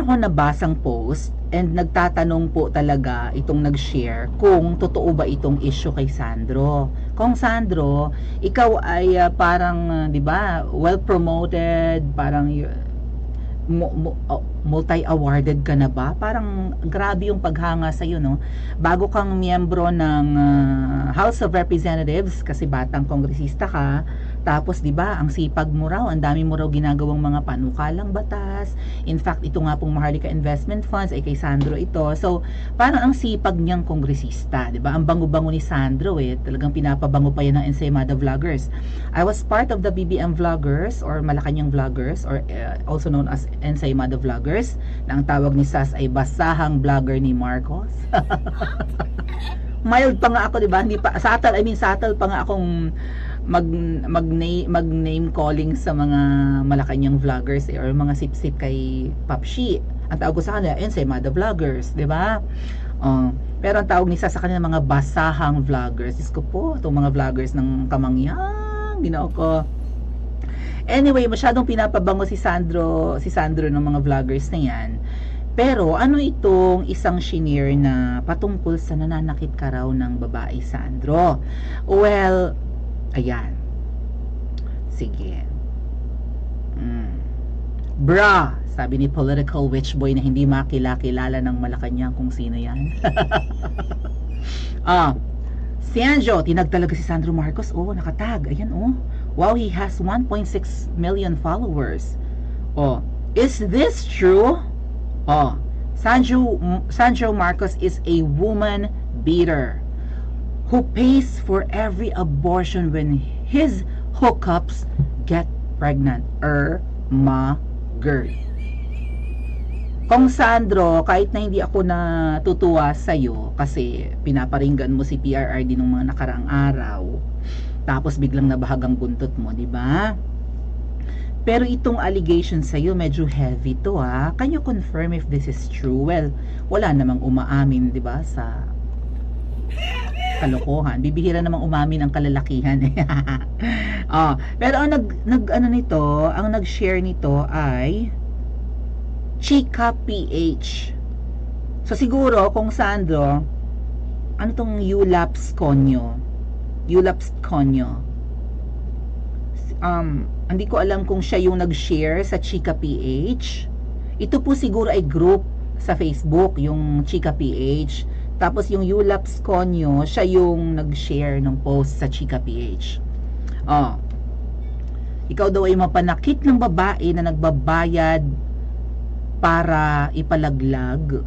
meron akong nabasang post and nagtatanong po talaga itong nag-share kung totoo ba itong issue kay Sandro. Kung Sandro, ikaw ay parang, 'di ba, well promoted, parang multi-awarded ka na ba? Parang grabe yung paghanga sa iyo, no? Bago kang miyembro ng House of Representatives kasi batang kongresista ka, tapos 'di ba, ang sipag mo raw, ang dami mo raw ginagawang mga panukalang batas. In fact, ito nga pong Maharlika Investment Funds ay kay Sandro ito. So, parang ang sipag niyang kongresista, 'di ba? Ang bango-bango ni Sandro talagang pinapabango pa yan ng Ensaymada Vloggers. I was part of the BBM Vloggers or Malacanang Vloggers or also known as Ensaymada Vloggers, na ang tawag ni Sas ay basahang vlogger ni Marcos. Mild pa nga ako, 'di ba? Hindi pa subtle pa nga akong mag name calling sa mga Malacanang vloggers or mga sip-sip kay Papshi. Ang tawag ko sa kanila, Ensaymada Vloggers, 'di ba? Pero ang tawag nisa sa kanila mga basahang vloggers. Diyos ko po, itong mga vloggers ng Kamangyang, ginoo ko. Anyway, masyadong pinapabango si Sandro ng mga vloggers na 'yan. Pero ano itong isang shinare na patungkol sa nananakit ka raw ng babae, Sandro? Well, ayan. Sige. Bra, sabi ni political witch boy na hindi makilala ng Malacanang kung sino yan. Sanjo, tinag talaga si Sandro Marcos. Nakatag. Ayan, wow, he has 1.6 million followers. Is this true? Sandro Marcos is a woman beater who pays for every abortion when his hookups get pregnant. Girl. Kung Sandro, kahit na hindi ako natutuwa sa'yo kasi pinaparinggan mo si PRRD nung mga nakaraang araw, tapos biglang nabahagang buntot mo, di ba? Pero itong allegation sa'yo, medyo heavy to, Can you confirm if this is true? Well, wala namang umaamin, di ba, sa kalokohan. Bibihira namang umamin ang kalalakihan. Pero ang ang nag-share nito ay Chika PH. So siguro kung Sandro, ano tong Eulaps Conyo? Hindi ko alam kung siya yung nag-share sa Chika PH. Ito po siguro ay group sa Facebook, yung Chika PH. Tapos yung Eulaps Conyo, siya yung nag-share ng post sa Chika PH. Ikaw daw ay mapanakit ng babae na nagbabayad para ipalaglag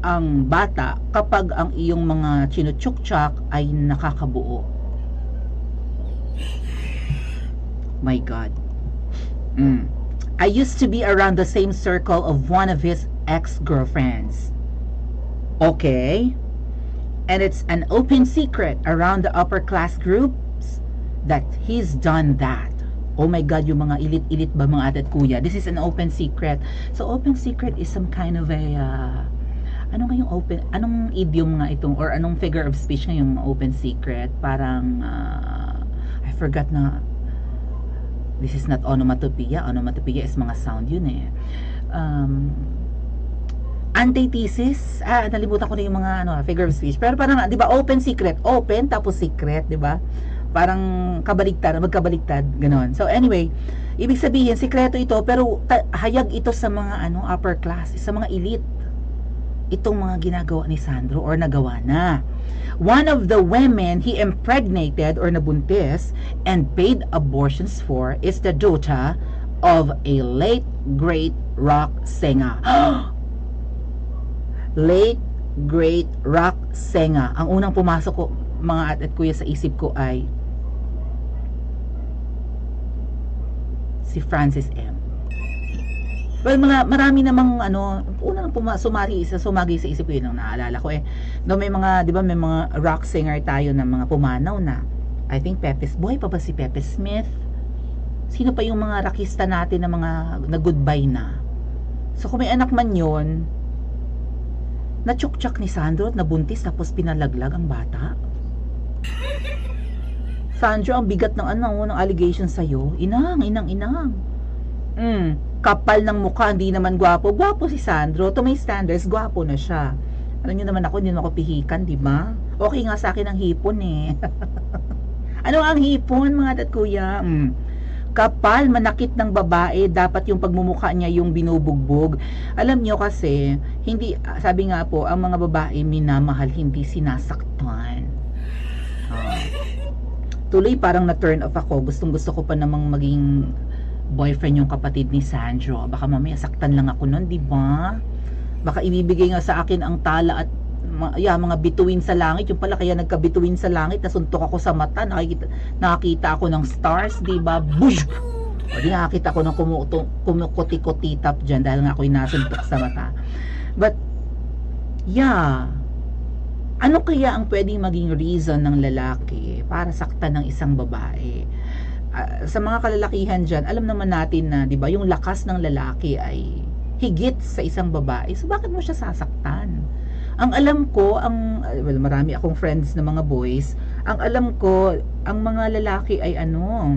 ang bata kapag ang iyong mga chinutsuk-tsak ay nakakabuo. My God. I used to be around the same circle of one of his ex-girlfriends. Okay? And it's an open secret around the upper class groups that he's done that. Oh my God, yung mga ilit-ilit ba mga ate at kuya? This is an open secret. So open secret is some kind of a anong idiom nga itong or anong figure of speech nga yung open secret? Parang I forgot na. This is not onomatopoeia. Onomatopoeia is mga sound yun antithesis. Nalimutan ko na yung mga figure of speech. Pero parang, di ba, open secret. Open, tapos secret, di ba? Parang magkabaligtad, ganon. So anyway, ibig sabihin, sikreto ito, pero hayag ito sa mga upper class, sa mga elite. Itong mga ginagawa ni Sandro or nagawa na. One of the women he impregnated or nabuntis and paid abortions for is the daughter of a late great rock singer. Late great rock singer. Ang unang pumasok ko mga ate at kuya sa isip ko ay si Francis M. Well, marami namang unang sumagi sa isip ko, yun ang naalala ko no, may mga, di ba, may mga rock singer tayo na mga pumanaw na. I think Pepes Boy pa ba si Pepe Smith? Sino pa yung mga rockista natin na mga nag-goodbye na? So kung may anak man yun, na-tsuktsak ni Sandro at nabuntis tapos pinalaglag ang bata. Sandro, ang bigat ng ng allegation sa'yo. Inang. kapal ng mukha, hindi naman gwapo. Gwapo si Sandro. To my standards, gwapo na siya. Alam niyo naman ako, hindi naman ako pihikan, di ba? Okay nga sa akin ang hipon eh. Ano ang hipon, mga tat kuya? Kapal, manakit ng babae, dapat yung pagmumukha niya yung binubugbog. Alam niyo kasi, hindi, sabi nga po, ang mga babae minamahal, hindi sinasaktan. Tuloy parang na-turn off ako. Gustong gusto ko pa namang maging boyfriend yung kapatid ni Sandro. Baka mamaya saktan lang ako nun, di ba? Baka ibibigay nga sa akin ang tala at mga bituin sa langit. Yung pala kaya nagka-bituin sa langit, nasuntok ako sa mata, nakakita ako ng stars, di ba? Bush! O di nakakita ko ng kumukuti-kutitap dyan dahil nga ako'y nasuntok sa mata. But, yeah, ano kaya ang pwedeng maging reason ng lalaki para saktan ng isang babae? Sa mga kalalakihan dyan, alam naman natin na, di ba, yung lakas ng lalaki ay higit sa isang babae. So, bakit mo siya sasaktan? Ang alam ko, marami akong friends na mga boys, ang alam ko, ang mga lalaki ay ano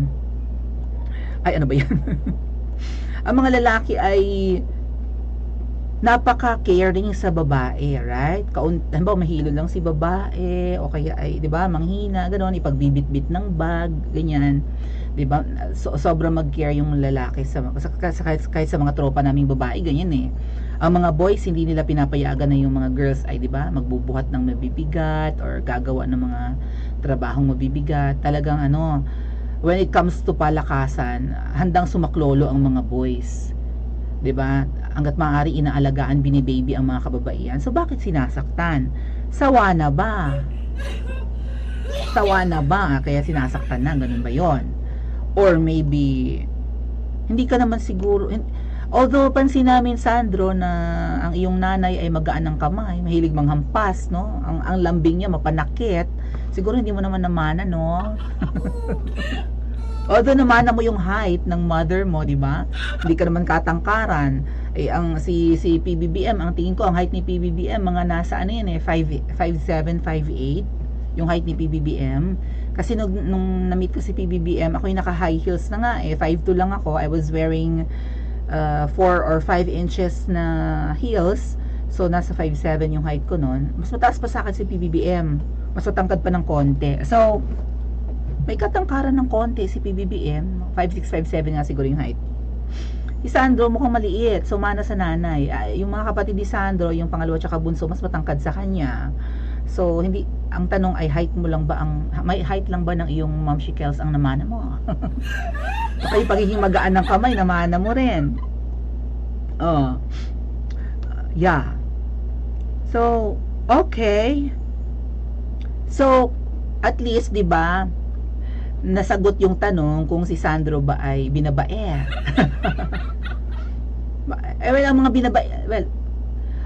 ba yan? Ang mga lalaki ay napaka-caring sa babae, right? Halimbawa, mahilo lang si babae, o kaya ay, di ba, manghina, gano'n, ipagbibit-bit ng bag, ganyan. Di ba? Sobrang mag-care yung lalaki kahit sa mga tropa naming babae, ganyan eh. Ang mga boys, hindi nila pinapayagan na yung mga girls ay, di ba, magbubuhat ng mabibigat or gagawa ng mga trabahong mabibigat. Talagang when it comes to palakasan, handang sumaklolo ang mga boys. 'Di ba? Hangga't maaari inaalagaan, binibaby ang mga kababaihan. So bakit sinasaktan? Sawa na ba? Sawa na ba kaya sinasaktan na? Ganun ba 'yon? Or maybe hindi ka naman siguro, although pansin namin, Sandro, na ang iyong nanay ay magaan ng kamay, mahilig manghampas, no? Ang lambing niya mapanakit. Siguro hindi mo naman namana, no? Although namana mo yung height ng mother mo, di ba? Hindi ka naman katangkaran. Eh, si PBBM, ang tingin ko, ang height ni PBBM, mga nasa 5'7", 5'8", yung height ni PBBM. Kasi nung na-meet ko si PBBM, ako yung naka-high heels na nga, 5'2" lang ako. I was wearing 4 or 5 inches na heels. So, nasa 5'7" yung height ko noon. Mas mataas pa sa akin si PBBM. Mas matangkad pa ng konti. So, may katangkaran ng konti si PBBM. 5'6", 5'7" nga siguro yung height. Si Sandro mukhang maliit, sumana sa nanay. Yung mga kapatid ni Sandro, yung pangalawa tsaka bunso, mas matangkad sa kanya. So, ang tanong ay may height lang ba ng iyong Ma'am Shikels ang namana mo? Baka yung pagiging magaan ng kamay, namana mo rin. Yeah. So, okay. So, at least, di ba, nasagot yung tanong kung si Sandro ba ay binabae.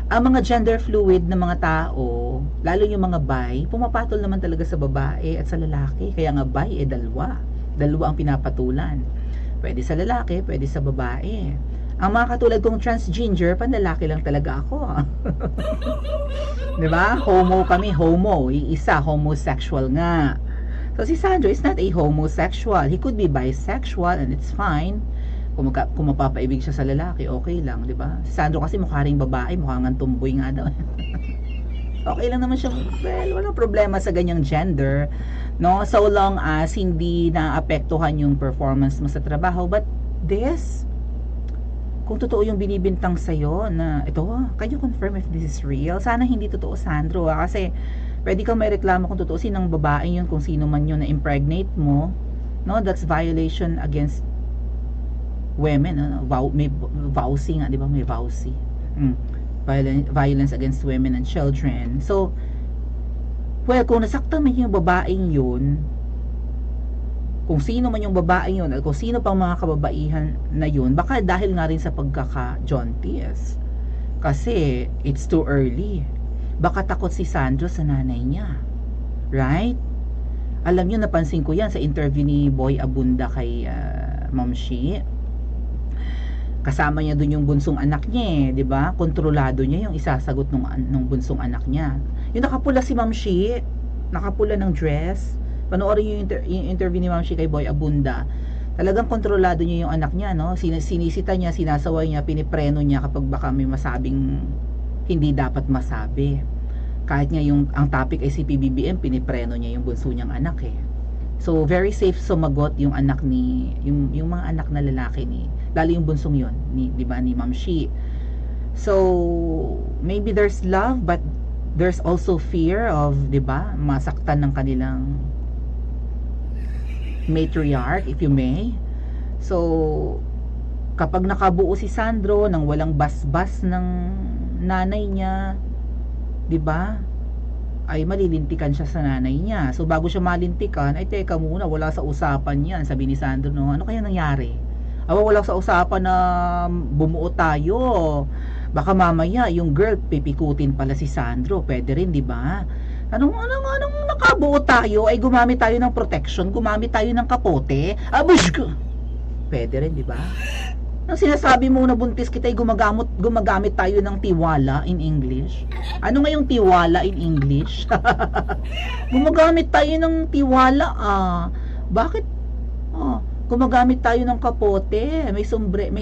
Ang mga gender fluid na mga tao, lalo yung mga bi, pumapatol naman talaga sa babae at sa lalaki. Kaya nga bi, dalawa ang pinapatulan. Pwede sa lalaki, pwede sa babae. Ang mga katulad kong transgender, panlalaki lang talaga ako. Diba? Homo kami, iisa, homosexual nga. So si Sandro is not a homosexual. He could be bisexual and it's fine. Kung mapapaibig siya sa lalaki, okay lang, di ba? Si Sandro kasi mukha ring babae, mukha nga tumboy nga daw. Okay lang naman siya. Well, walang problema sa ganyang gender, no? So long as hindi naapektuhan yung performance mo sa trabaho. But kung totoo yung binibintang sa'yo na ito, can you confirm if this is real? Sana hindi totoo, Sandro, kasi pwede kang may reklamo kung totoo sinang babae yun, kung sino man yun na impregnate mo, no? That's violation against women, may vowsy nga, di ba? May vowsy. Violence against women and children. So, well, kung nasaktan man yung babaeng yun, kung sino man yung babaeng yun, at kung sino pang mga kababaihan na yun, baka dahil nga rin sa pagkaka-jaunties. Kasi, it's too early. Baka takot si Sandro sa nanay niya. Right? Alam niyo, napansin ko yan sa interview ni Boy Abunda kay Ma'am Shi. Kasama niya dun yung bunsong anak niya, di ba? Kontrolado niya yung isasagot nung bunsong anak niya. Yung nakapula si Ma'am Shi, nakapula ng dress. Panoorin yung interview ni Ma'am Shi kay Boy Abunda. Talagang kontrolado niya yung anak niya, no? Sinisita niya, sinasaway niya, pinipreno niya kapag baka may masabing hindi dapat masabi. Kahit nga yung ang topic ay si PBBM, pinipreno niya yung bunso niyang anak eh. So very safe sumagot yung anak ni yung mga anak na lalaki ni, lalo yung bunsong yon ni, 'di ba, ni Ma'am Shi. So maybe there's love but there's also fear of, 'di ba, masaktan ng kanilang matriarch, if you may. So kapag nakabuo si Sandro nang walang basbas ng nanay niya, 'di ba, ay malilintikan siya sa nanay niya. So bago siya malintikan, ay teka muna, wala sa usapan yan. Sabi ni Sandro, no, ano kaya nangyari? Awa, wala sa usapan na bumuo tayo. Baka mamaya yung girl pipikutin pala si Sandro. Pwede rin, di ba? Anong nakabuo tayo? Ay gumamit tayo ng protection, gumamit tayo ng kapote. Abush! Pwede rin, di ba? Nang sinasabi mo na buntis kita ay gumagamit tayo ng tiwala in English. Ano nga yung tiwala in English? Gumagamit tayo ng tiwala Bakit? Gumagamit tayo ng kapote, may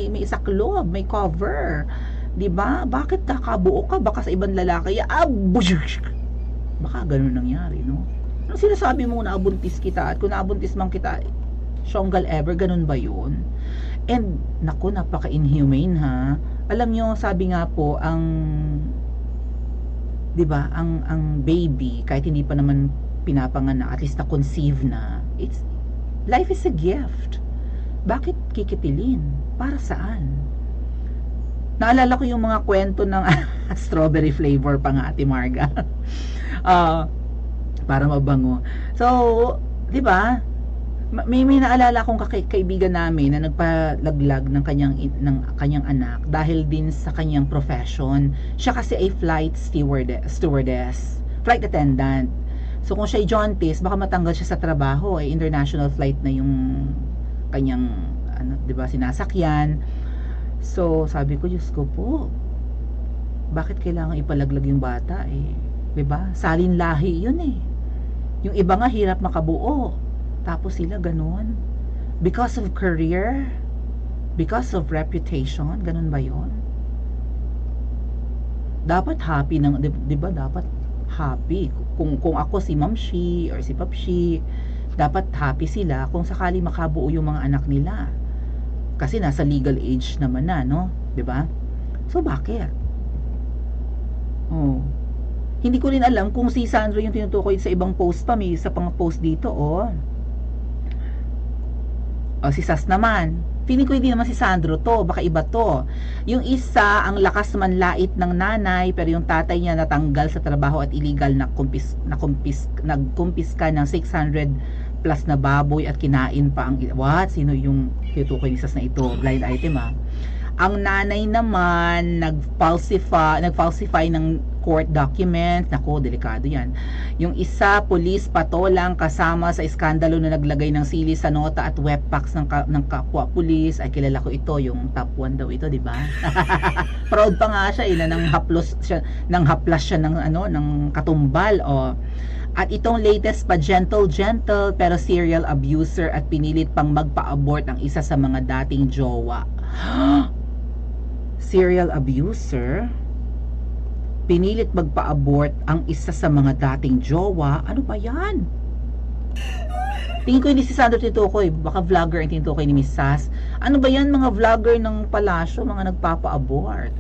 may saklob, may cover. 'Di ba? Bakit nakabuo ka baka sa ibang lalaki? Baka ganun nangyari, no? Nang sinasabi mo na abuntis kita at kung nabuntis man kita, syonggal ever, ganun ba 'yun? And naku, napaka-inhumane ha. Alam nyo, sabi nga po, 'di ba, ang baby kahit hindi pa naman pinapanganak, at least na-conceive na, life is a gift. Bakit kikitilin? Para saan? Naalala ko yung mga kwento ng strawberry flavor pa nga, Ate Marga. Para mabango. So, 'di ba? May naalala akong kaibigan namin na nagpalaglag ng kanyang anak dahil din sa kanyang profession. Siya kasi ay flight stewardess, flight attendant. So kung siya ay jaundice, baka matanggal siya sa trabaho, ay international flight na yung kanyang 'di ba, sinasakyan. So sabi ko, Diyos ko po, bakit kailangan ipalaglag yung bata eh? 'Di ba? Salin lahi 'yun eh. Yung iba nga hirap makabuo. Tapos sila ganun. Because of career, because of reputation, ganun ba yon? Dapat happy ng, 'di ba, dapat happy. Kung ako si Ma'am Shi or si Pap Shi, dapat happy sila kung sakali makabuo yung mga anak nila. Kasi nasa legal age naman na, no? 'Di ba? So bakit? Hindi ko rin alam kung si Sandro yung tinutukoy sa ibang post pa, may isa pang post dito, si Sas naman, feeling ko hindi naman si Sandro to, baka iba to. Yung isa, ang lakas manlait ng nanay, pero yung tatay niya natanggal sa trabaho at illegal nagkumpiska ng 600 plus na baboy at kinain pa ang what? Sino yung tinutukoy ni Sas na ito? Blind item Ang nanay naman nag-falsify ng court document. Nako, delikado yan. Yung isa, police patolang kasama sa iskandalo na naglagay ng sili sa nota at web packs ng kapwa police. Ay, kilala ko ito, yung top 1 daw ito, di ba? Proud pa nga siya, nang haplas siya ng katumbal. At itong latest pa, gentle pero serial abuser at pinilit pang magpa-abort ang isa sa mga dating jowa. Serial abuser, pinilit magpa-abort ang isa sa mga dating jowa. Ano ba yan? Tingin ko hindi si Sandro tinutukoy, baka vlogger ang tinutukoy ni Miss Sas. Ano ba yan, mga vlogger ng palasyo, mga nagpapa-abort?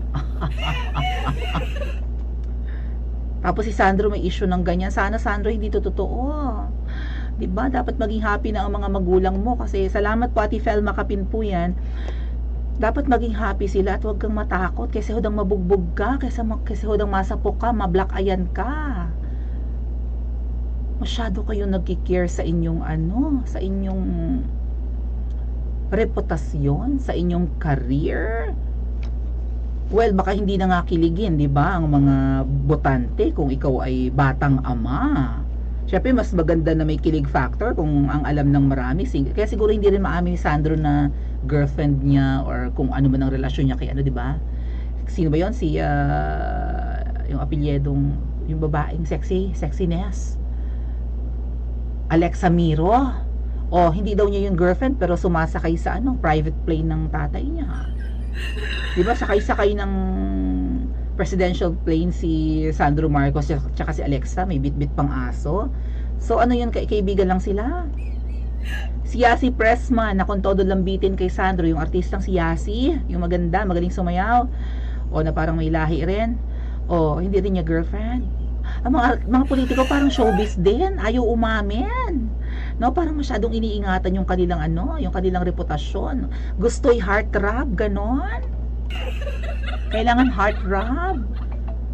Tapos si Sandro may issue ng ganyan. Sana Sandro hindi to totoo. 'Di ba? Dapat maging happy na ang mga magulang mo kasi salamat po Ate Fel Makapin po yan. Dapat maging happy sila at huwag kang matakot kasi hodang mabugbog ka, kasi hodang masapok ka, mablak-ayan ka. Masyado kayong nagki-care sa inyong sa inyong reputasyon, sa inyong career. Well, baka hindi na nga kiligin, di ba, ang mga botante kung ikaw ay batang ama. Siyempre, mas maganda na may kilig factor kung ang alam ng marami. Kaya siguro hindi rin maamin ni Sandro na girlfriend niya or kung ano man ang relasyon niya kay di ba? Sino ba 'yon? Si yung apelyedong, yung babaeng sexiness. Alexa Miro. O, hindi daw niya yung girlfriend, pero sumasakay sa private plane ng tatay niya. Di ba, sakay-sakay ng presidential plane si Sandro Marcos tsaka si Alexa, may bit-bit pang aso. So, ano yun, kaibigan lang sila. Si Yasi Pressman, na kung todo lambitin kay Sandro, yung artistang si Yasi, yung maganda, magaling sumayaw, o na parang may lahi rin, o hindi rin niya girlfriend. Ang mga politiko parang showbiz din, ayaw umamin. No, parang masyadong iniingatan yung kanilang yung kanilang reputasyon. Gusto'y heartthrob, ganon. Kailangan heartthrob.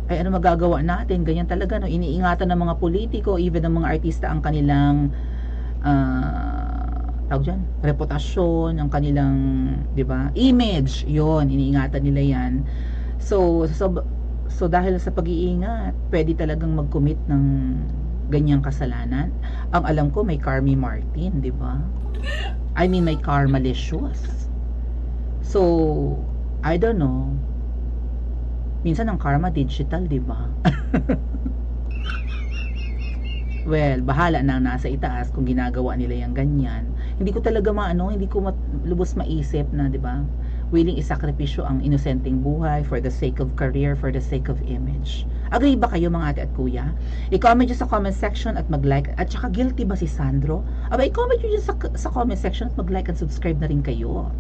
Ay, ano magagawa natin? Ganyan talaga, no? Iniingatan ng mga politiko, even ng mga artista, ang kanilang tawag dyan, reputasyon, ang kanilang, di ba, image, yon, iniingatan nila yan. So dahil sa pag-iingat, pwede talagang mag-commit ng ganyang kasalanan. Ang alam ko, may Carmi Martin, di ba? I mean, may Carmalicious. So, I don't know. Minsan ang karma digital, di ba? Well, bahala na nasa itaas kung ginagawa nila yung ganyan. Hindi ko talaga hindi ko lubos maisip na, 'di ba? Willing isakripisyo ang inosenteng buhay for the sake of career, for the sake of image. Agree ba kayo mga ate at kuya? I-comment nyo sa comment section at mag-like. At saka guilty ba si Sandro? Aba, i-comment nyo dyan sa comment section at mag-like and subscribe na rin kayo.